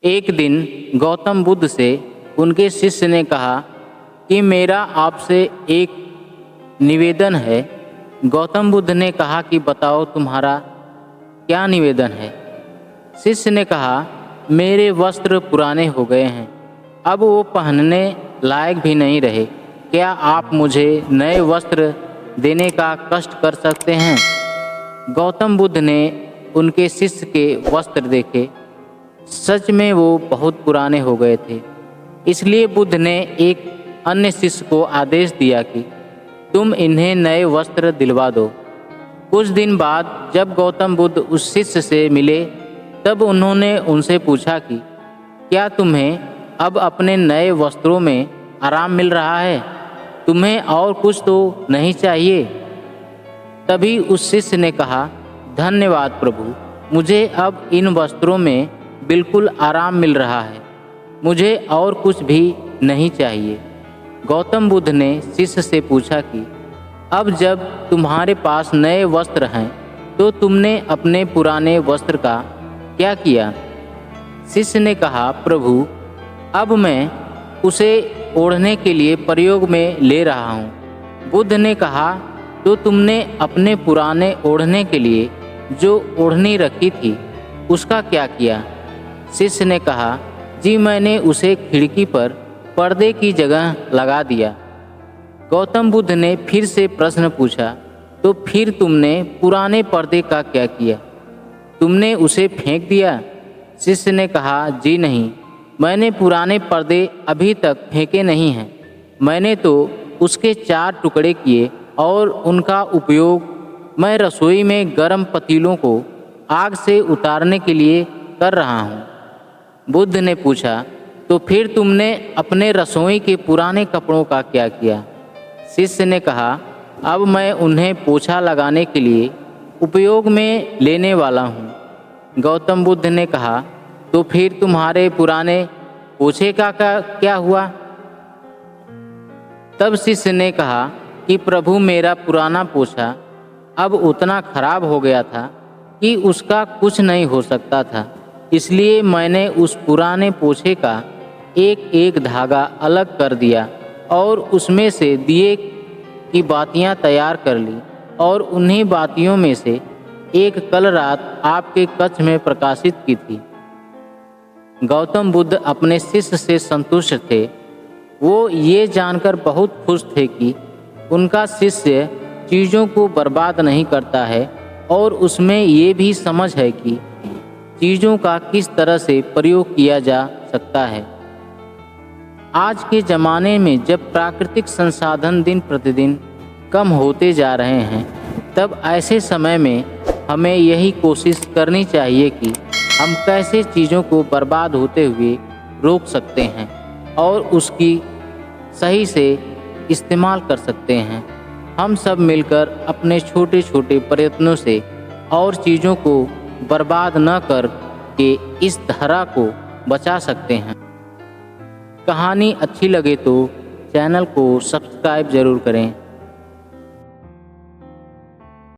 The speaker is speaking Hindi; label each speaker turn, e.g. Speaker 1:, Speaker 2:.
Speaker 1: एक दिन गौतम बुद्ध से उनके शिष्य ने कहा कि मेरा आपसे एक निवेदन है। गौतम बुद्ध ने कहा कि बताओ तुम्हारा क्या निवेदन है। शिष्य ने कहा मेरे वस्त्र पुराने हो गए हैं, अब वो पहनने लायक भी नहीं रहे। क्या आप मुझे नए वस्त्र देने का कष्ट कर सकते हैं? गौतम बुद्ध ने उनके शिष्य के वस्त्र देखे। सच में वो बहुत पुराने हो गए थे। इसलिए बुद्ध ने एक अन्य शिष्य को आदेश दिया कि तुम इन्हें नए वस्त्र दिलवा दो। कुछ दिन बाद जब गौतम बुद्ध उस शिष्य से मिले तब उन्होंने उनसे पूछा कि क्या तुम्हें अब अपने नए वस्त्रों में आराम मिल रहा है? तुम्हें और कुछ तो नहीं चाहिए? तभी उस शिष्य ने कहा धन्यवाद प्रभु, मुझे अब इन वस्त्रों में बिल्कुल आराम मिल रहा है, मुझे और कुछ भी नहीं चाहिए। गौतम बुद्ध ने शिष्य से पूछा कि अब जब तुम्हारे पास नए वस्त्र हैं तो तुमने अपने पुराने वस्त्र का क्या किया? शिष्य ने कहा प्रभु, अब मैं उसे ओढ़ने के लिए प्रयोग में ले रहा हूँ। बुद्ध ने कहा तो तुमने अपने पुराने ओढ़ने के लिए जो ओढ़नी रखी थी उसका क्या किया? शिष्य ने कहा जी मैंने उसे खिड़की पर पर्दे की जगह लगा दिया। गौतम बुद्ध ने फिर से प्रश्न पूछा तो फिर तुमने पुराने पर्दे का क्या किया? तुमने उसे फेंक दिया? शिष्य ने कहा जी नहीं, मैंने पुराने पर्दे अभी तक फेंके नहीं हैं। मैंने तो उसके 4 टुकड़े किए और उनका उपयोग मैं रसोई में गर्म पतीलों को आग से उतारने के लिए कर रहा हूँ। बुद्ध ने पूछा तो फिर तुमने अपने रसोई के पुराने कपड़ों का क्या किया? शिष्य ने कहा अब मैं उन्हें पोछा लगाने के लिए उपयोग में लेने वाला हूँ। गौतम बुद्ध ने कहा तो फिर तुम्हारे पुराने पोछे का क्या हुआ? तब शिष्य ने कहा कि प्रभु मेरा पुराना पोछा अब उतना खराब हो गया था कि उसका कुछ नहीं हो सकता था। इसलिए मैंने उस पुराने पोछे का एक एक धागा अलग कर दिया और उसमें से दिए की बातियां तैयार कर ली और उन्हीं बातियों में से एक कल रात आपके कक्ष में प्रकाशित की थी। गौतम बुद्ध अपने शिष्य से संतुष्ट थे। वो ये जानकर बहुत खुश थे कि उनका शिष्य चीज़ों को बर्बाद नहीं करता है और उसमें ये भी समझ है कि चीज़ों का किस तरह से प्रयोग किया जा सकता है। आज के ज़माने में जब प्राकृतिक संसाधन दिन प्रतिदिन कम होते जा रहे हैं, तब ऐसे समय में हमें यही कोशिश करनी चाहिए कि हम कैसे चीज़ों को बर्बाद होते हुए रोक सकते हैं और उसकी सही से इस्तेमाल कर सकते हैं। हम सब मिलकर अपने छोटे छोटे प्रयत्नों से और चीज़ों को बर्बाद न कर के इस धरा को बचा सकते हैं। कहानी अच्छी लगे तो चैनल को सब्सक्राइब ज़रूर करें।